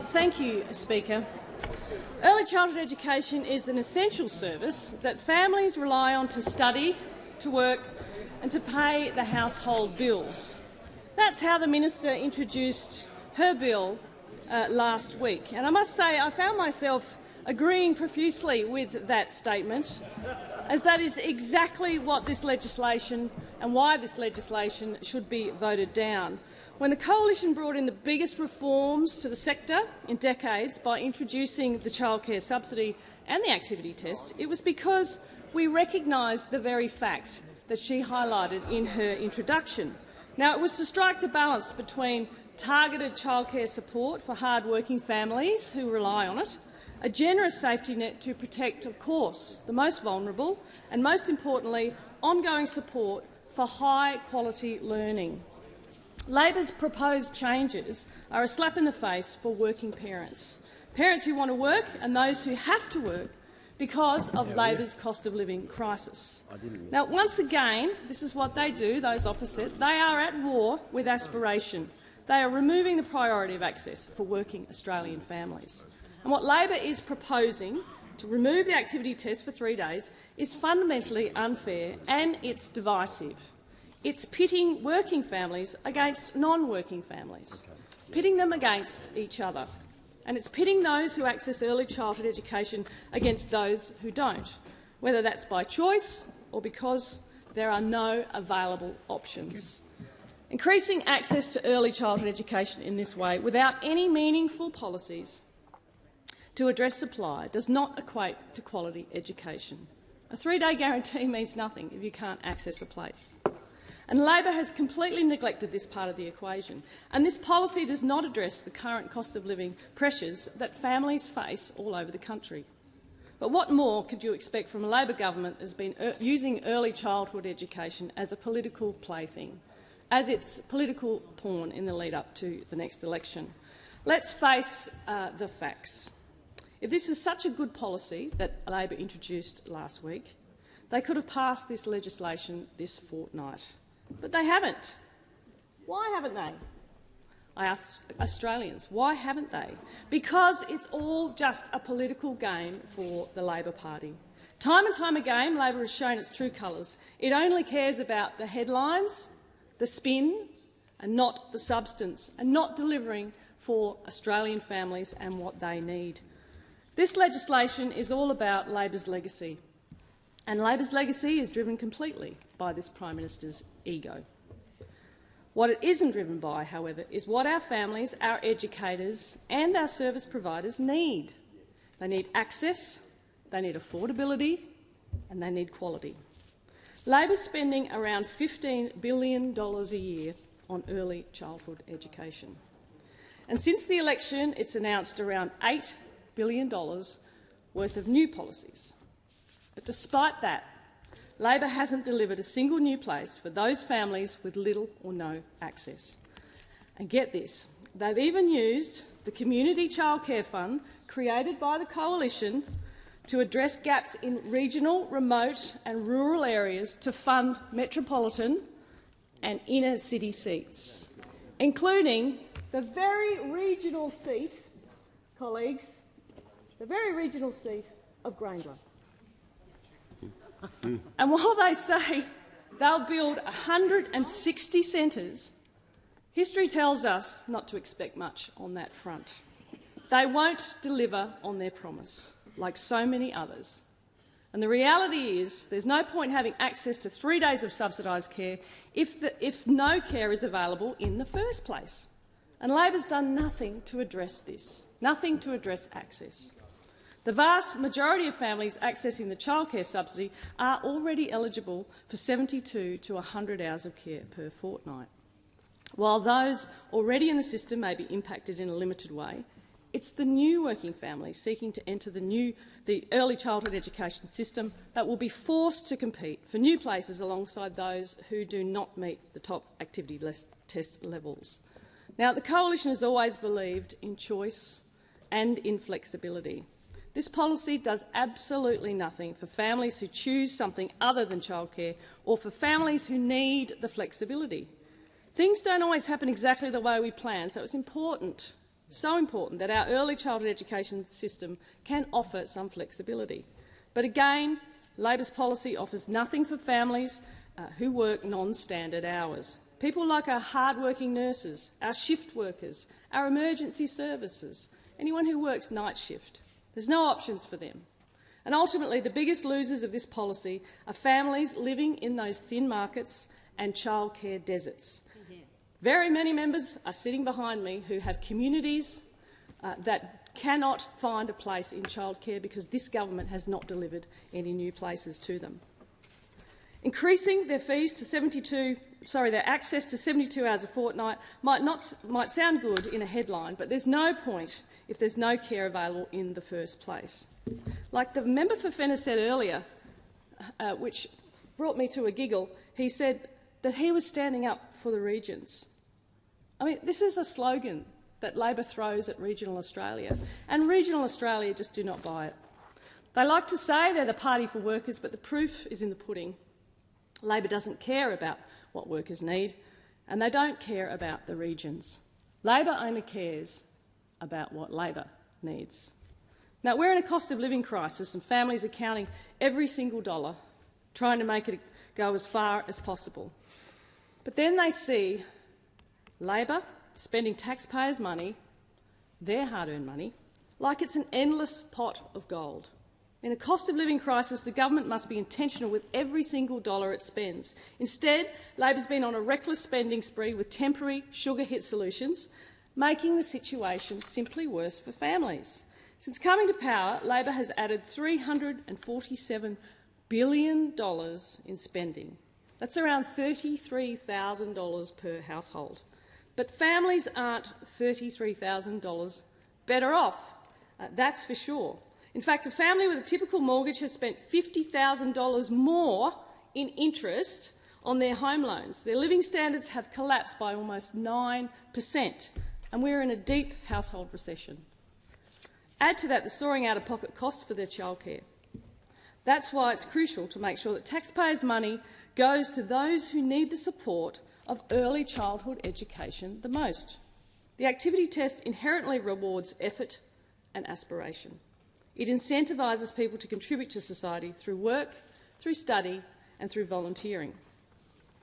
Thank you, Speaker. Early childhood education is an essential service that families rely on to study, to work and to pay the household bills. That's how the Minister introduced her bill last week. And I must say I found myself agreeing profusely with that statement, as that is exactly what this legislation and why this legislation should be voted down. When the Coalition brought in the biggest reforms to the sector in decades by introducing the childcare subsidy and the activity test, it was because we recognised the very fact that she highlighted in her introduction. Now, it was to strike the balance between targeted childcare support for hard-working families who rely on it, a generous safety net to protect, of course, the most vulnerable, and most importantly, ongoing support for high-quality learning. Labor's proposed changes are a slap in the face for working parents, parents who want to work and those who have to work because of Labor's cost of living crisis. Now, once again, this is what they do, those opposite. They are at war with aspiration. They are removing the priority of access for working Australian families. And what Labor is proposing, to remove the activity test for 3 days, is fundamentally unfair and it's divisive. It's pitting working families against non-working families, pitting them against each other. And it's pitting those who access early childhood education against those who don't, whether that's by choice or because there are no available options. Increasing access to early childhood education in this way, without any meaningful policies to address supply, does not equate to quality education. A 3-day guarantee means nothing if you can't access a place. And Labor has completely neglected this part of the equation, and this policy does not address the current cost of living pressures that families face all over the country. But what more could you expect from a Labor government that has been using early childhood education as a political plaything, as its political pawn in the lead-up to the next election? Let's face the facts. If this is such a good policy that Labor introduced last week, they could have passed this legislation this fortnight. But they haven't. Why haven't they? I ask Australians, why haven't they? Because it's all just a political game for the Labor Party. Time and time again, Labor has shown its true colours. It only cares about the headlines, the spin, and not the substance, and not delivering for Australian families and what they need. This legislation is all about Labor's legacy. And Labor's legacy is driven completely by this Prime Minister's ego. What it isn't driven by, however, is what our families, our educators and our service providers need. They need access, they need affordability and they need quality. Labor's spending around $15 billion a year on early childhood education. And since the election, it's announced around $8 billion worth of new policies. But despite that, Labor hasn't delivered a single new place for those families with little or no access. And get this, they've even used the Community Childcare Fund created by the Coalition to address gaps in regional, remote and rural areas to fund metropolitan and inner city seats, including the very regional seat, colleagues, the very regional seat of Grayndler. And while they say they'll build 160 centres, history tells us not to expect much on that front. They won't deliver on their promise, like so many others. And the reality is there's no point having access to 3 days of subsidised care if no care is available in the first place. And Labor's done nothing to address this, nothing to address access. The vast majority of families accessing the childcare subsidy are already eligible for 72 to 100 hours of care per fortnight. While those already in the system may be impacted in a limited way, it's the new working families seeking to enter the early childhood education system that will be forced to compete for new places alongside those who do not meet the top activity test levels. Now, the Coalition has always believed in choice and in flexibility. This policy does absolutely nothing for families who choose something other than childcare or for families who need the flexibility. Things don't always happen exactly the way we plan, so it's important So important that our early childhood education system can offer some flexibility. But again, Labor's policy offers nothing for families who work non-standard hours. People like our hard-working nurses, our shift workers, our emergency services, anyone who works night shift. There's no options for them. And ultimately, the biggest losers of this policy are families living in those thin markets and childcare deserts. Very many members are sitting behind me who have communities that cannot find a place in childcare because this government has not delivered any new places to them. Increasing their fees to their access to 72 hours a fortnight might sound good in a headline, but there's no point if there's no care available in the first place. Like the member for Fenner said earlier, which brought me to a giggle, he said that he was standing up for the regions. I mean, this is a slogan that Labor throws at regional Australia, and regional Australia just do not buy it. They like to say they're the party for workers, but the proof is in the pudding. Labor doesn't care about what workers need, and they don't care about the regions. Labor only cares about what Labor needs. Now, we're in a cost of living crisis and families are counting every single dollar, trying to make it go as far as possible. But then they see Labor spending taxpayers' money, their hard-earned money, like it's an endless pot of gold. In a cost of living crisis, the government must be intentional with every single dollar it spends. Instead, Labor's been on a reckless spending spree with temporary sugar-hit solutions, making the situation simply worse for families. Since coming to power, Labor has added $347 billion in spending. That's around $33,000 per household. But families aren't $33,000 better off, that's for sure. In fact, a family with a typical mortgage has spent $50,000 more in interest on their home loans. Their living standards have collapsed by almost 9%, and we're in a deep household recession. Add to that the soaring out-of-pocket costs for their childcare. That's why it's crucial to make sure that taxpayers' money goes to those who need the support of early childhood education the most. The activity test inherently rewards effort and aspiration. It incentivises people to contribute to society through work, through study and through volunteering.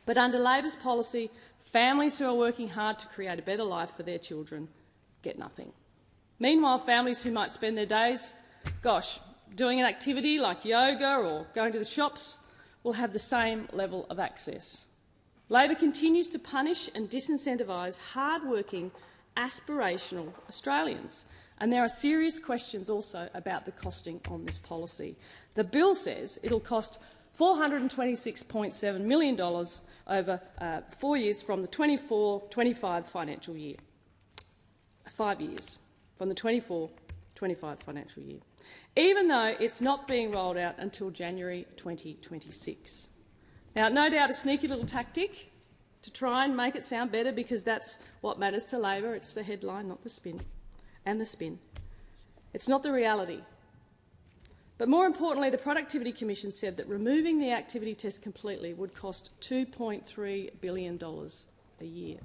But under Labor's policy, families who are working hard to create a better life for their children get nothing. Meanwhile, families who might spend their days, doing an activity like yoga or going to the shops will have the same level of access. Labor continues to punish and disincentivise hard-working, aspirational Australians. And there are serious questions also about the costing on this policy. The bill says it'll cost $426.7 million over 4 years from the 24-25 financial year. 5 years from the 24-25 financial year, even though it's not being rolled out until January 2026. Now, no doubt a sneaky little tactic to try and make it sound better because that's what matters to Labor. It's the headline, not the spin. And the spin. It's not the reality. But more importantly, the Productivity Commission said that removing the activity test completely would cost $2.3 billion a year.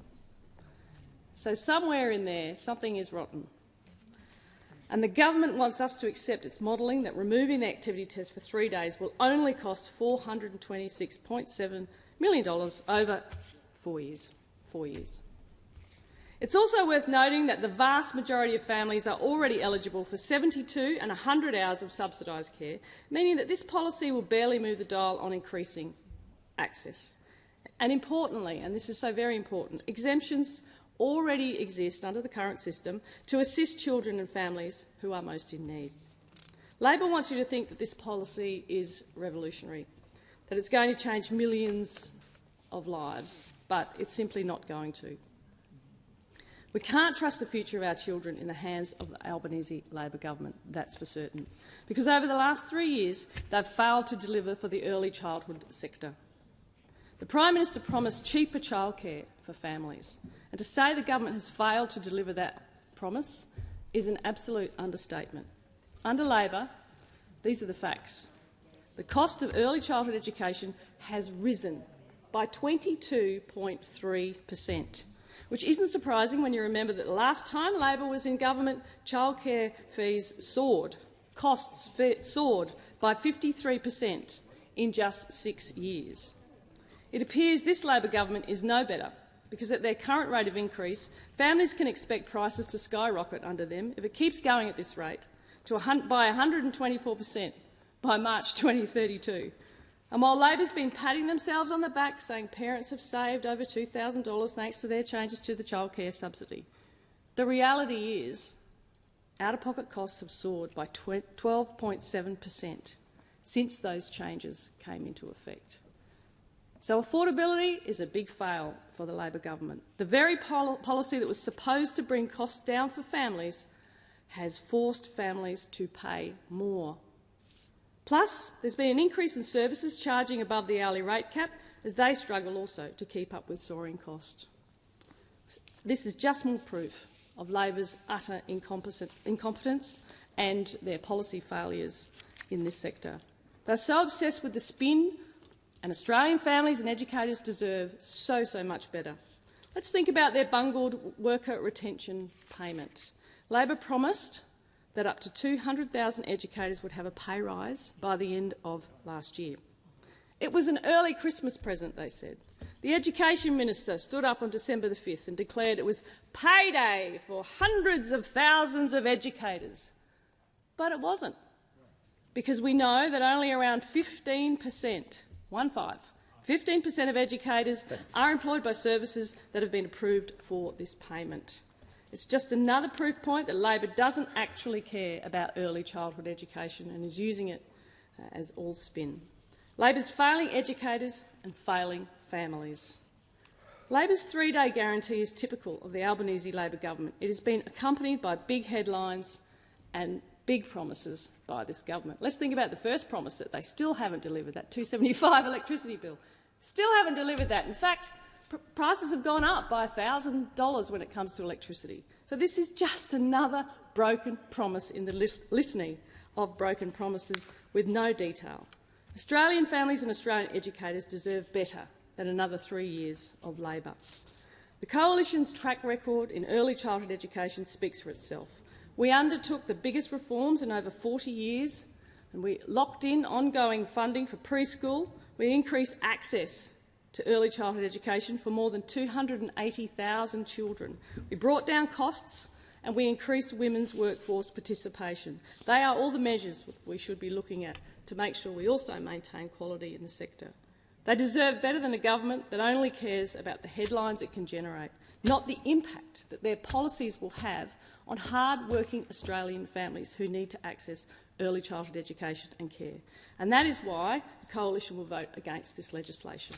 So somewhere in there, something is rotten. And the government wants us to accept its modelling that removing the activity test for 3 days will only cost $426.7 million over 4 years. 4 years. It's also worth noting that the vast majority of families are already eligible for 72 and 100 hours of subsidised care, meaning that this policy will barely move the dial on increasing access. And importantly, and this is so very important, exemptions already exist under the current system to assist children and families who are most in need. Labor wants you to think that this policy is revolutionary, that it's going to change millions of lives, but it's simply not going to. We can't trust the future of our children in the hands of the Albanese Labor government, that's for certain, because over the last 3 years they've failed to deliver for the early childhood sector. The Prime Minister promised cheaper childcare for families, and to say the government has failed to deliver that promise is an absolute understatement. Under Labor, these are the facts. The cost of early childhood education has risen by 22.3%. which isn't surprising when you remember that the last time Labor was in government, childcare fees soared, costs soared by 53% in just 6 years. It appears this Labor government is no better, because at their current rate of increase, families can expect prices to skyrocket under them if it keeps going at this rate by 124% by March 2032. And while Labor's been patting themselves on the back, saying parents have saved over $2,000 thanks to their changes to the childcare subsidy, the reality is out-of-pocket costs have soared by 12.7% since those changes came into effect. So affordability is a big fail for the Labor government. The very policy that was supposed to bring costs down for families has forced families to pay more. Plus, there's been an increase in services charging above the hourly rate cap as they struggle also to keep up with soaring costs. This is just more proof of Labor's utter incompetence and their policy failures in this sector. They're so obsessed with the spin, and Australian families and educators deserve so much better. Let's think about their bungled worker retention payment. Labor promised that up to 200,000 educators would have a pay rise by the end of last year. It was an early Christmas present, they said. The Education Minister stood up on December the 5th and declared it was payday for hundreds of thousands of educators. But it wasn't, because we know that only around 15% of educators are employed by services that have been approved for this payment. It's just another proof point that Labor doesn't actually care about early childhood education and is using it as all spin. Labor's failing educators and failing families. Labor's 3-day guarantee is typical of the Albanese Labor government. It has been accompanied by big headlines and big promises by this government. Let's think about the first promise that they still haven't delivered, that $275 electricity bill. Still haven't delivered that. In fact, prices have gone up by $1,000 when it comes to electricity. So this is just another broken promise in the litany of broken promises with no detail. Australian families and Australian educators deserve better than another 3 years of Labor. The Coalition's track record in early childhood education speaks for itself. We undertook the biggest reforms in over 40 years, and we locked in ongoing funding for preschool. We increased access to early childhood education for more than 280,000 children. We brought down costs and we increased women's workforce participation. They are all the measures we should be looking at to make sure we also maintain quality in the sector. They deserve better than a government that only cares about the headlines it can generate, not the impact that their policies will have on hard-working Australian families who need to access early childhood education and care. And that is why the Coalition will vote against this legislation.